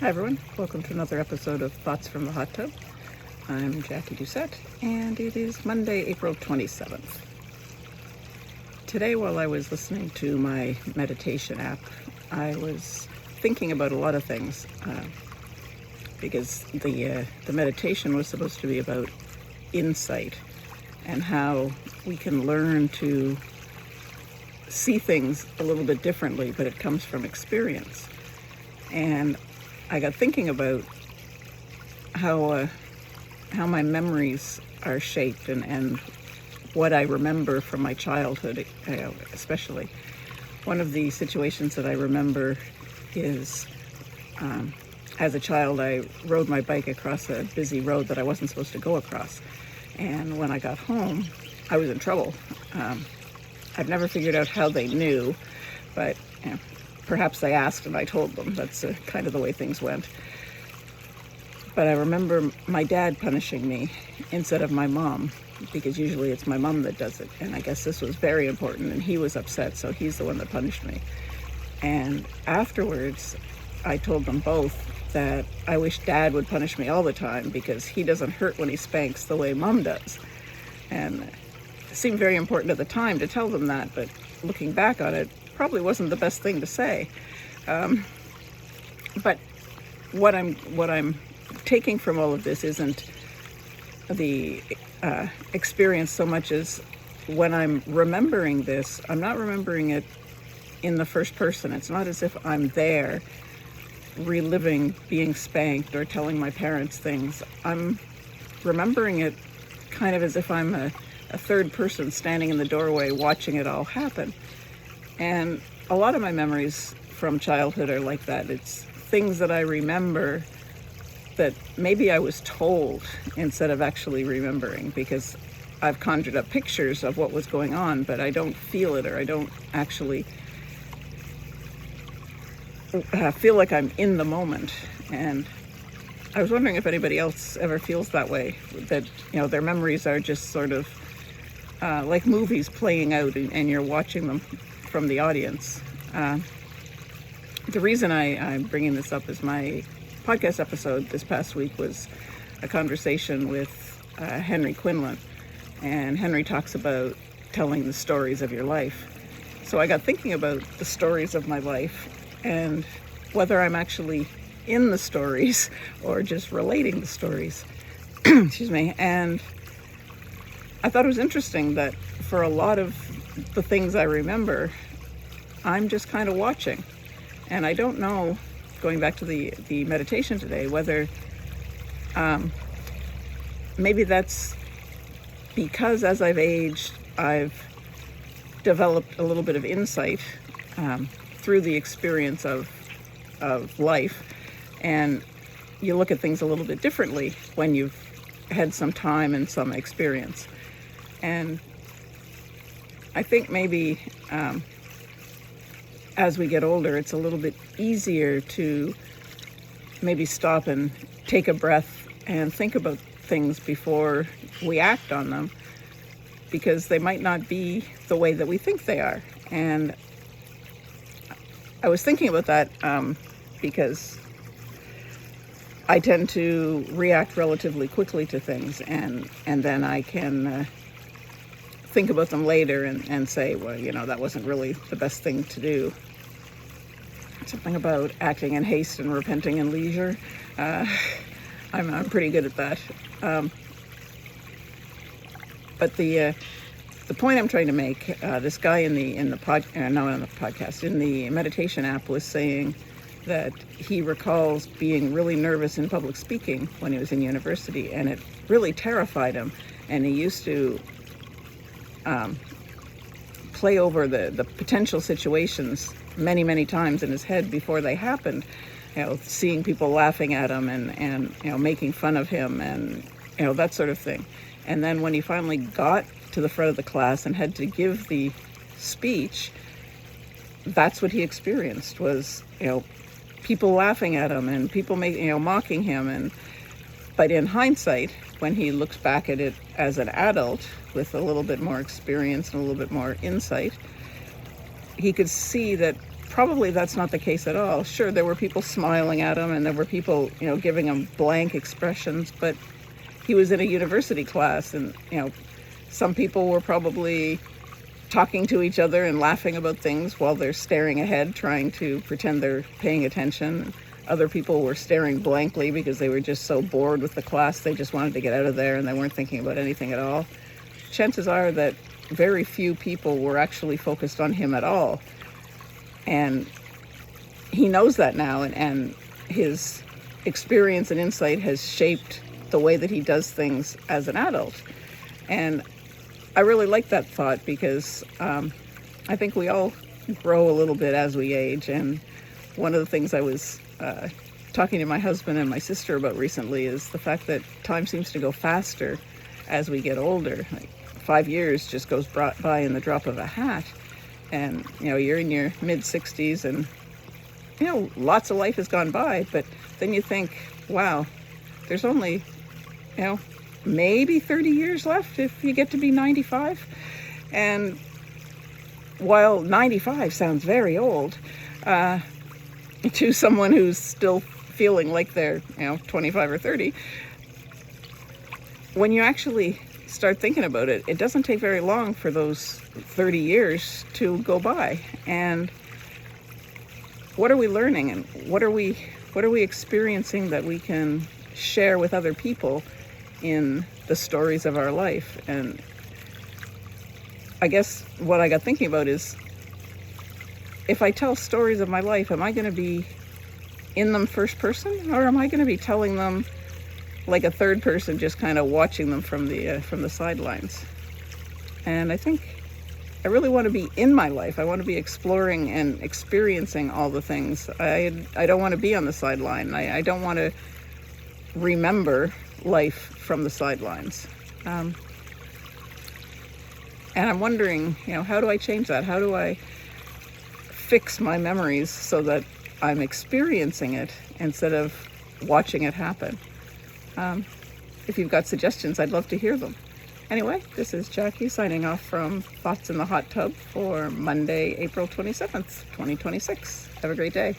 Hi everyone, welcome to another episode of Thoughts from the Hot Tub. I'm Jacquie Doucette and it is Monday, April 27th. Today while I was listening to my meditation app, I was thinking about a lot of things because the meditation was supposed to be about insight and how we can learn to see things a little bit differently, but it comes from experience. And I got thinking about how my memories are shaped and what I remember from my childhood, especially. One of the situations that I remember is as a child, I rode my bike across a busy road that I wasn't supposed to go across. And when I got home, I was in trouble. I've never figured out how they knew, but perhaps they asked and I told them. That's kind of the way things went. But I remember my dad punishing me instead of my mom, because usually it's my mom that does it. And I guess this was very important and he was upset, so he's the one that punished me. And afterwards, I told them both that I wish Dad would punish me all the time because he doesn't hurt when he spanks the way Mom does. And it seemed very important at the time to tell them that, but looking back on it, probably wasn't the best thing to say. But what I'm taking from all of this isn't the experience so much as when I'm remembering this, I'm not remembering it in the first person. It's not as if I'm there reliving being spanked or telling my parents things. I'm remembering it kind of as if I'm a third person standing in the doorway watching it all happen. And a lot of my memories from childhood are like that. It's things that I remember that maybe I was told instead of actually remembering, because I've conjured up pictures of what was going on, but I don't feel it, or I don't actually feel like I'm in the moment. And I was wondering if anybody else ever feels that way, that their memories are just sort of like movies playing out and you're watching them from the audience. The reason I'm bringing this up is my podcast episode this past week was a conversation with Henry Quinlan, and Henry talks about telling the stories of your life. So I got thinking about the stories of my life and whether I'm actually in the stories or just relating the stories. Excuse me. And I thought it was interesting that for a lot of the things I remember, I'm just kind of watching. And I don't know, going back to the meditation today, whether maybe that's because as I've aged, I've developed a little bit of insight through the experience of life. And you look at things a little bit differently when you've had some time and some experience. And I think maybe as we get older, it's a little bit easier to maybe stop and take a breath and think about things before we act on them, because they might not be the way that we think they are. And I was thinking about that because I tend to react relatively quickly to things, and then I can think about them later and say, well, that wasn't really the best thing to do. Something about acting in haste and repenting in leisure. I'm pretty good at that. But the point I'm trying to make, this guy in the meditation app was saying that he recalls being really nervous in public speaking when he was in university, and it really terrified him. And he used to play over the potential situations many times in his head before they happened, seeing people laughing at him and making fun of him and that sort of thing. And then when he finally got to the front of the class and had to give the speech, that's what he experienced was people laughing at him and people mocking him. But in hindsight, when he looks back at it as an adult with a little bit more experience and a little bit more insight, he could see that probably that's not the case at all. Sure, there were people smiling at him and there were people, giving him blank expressions, but he was in a university class and, some people were probably talking to each other and laughing about things while they're staring ahead, trying to pretend they're paying attention. Other people were staring blankly because they were just so bored with the class, they just wanted to get out of there and they weren't thinking about anything at all. Chances are that very few people were actually focused on him at all. And he knows that now, and his experience and insight has shaped the way that he does things as an adult. And I really like that thought because I think we all grow a little bit as we age. And one of the things I was talking to my husband and my sister about recently is the fact that time seems to go faster as we get older. Like 5 years just goes by in the drop of a hat. And, you're in your mid-60s and, lots of life has gone by. But then you think, wow, there's only, maybe 30 years left if you get to be 95. And while 95 sounds very old, to someone who's still feeling like they're, 25 or 30, when you actually start thinking about it, it doesn't take very long for those 30 years to go by. And what are we learning and what are we experiencing that we can share with other people in the stories of our life? And I guess what I got thinking about is, if I tell stories of my life, am I going to be in them first person, or am I going to be telling them like a third person, just kind of watching them from the sidelines? And I think I really want to be in my life. I want to be exploring and experiencing all the things. I don't want to be on the sideline. I don't want to remember life from the sidelines. And I'm wondering, how do I change that? How do I fix my memories so that I'm experiencing it instead of watching it happen? If you've got suggestions, I'd love to hear them. Anyway, this is Jackie signing off from Thoughts in the Hot Tub for Monday, April 27th, 2026. Have a great day.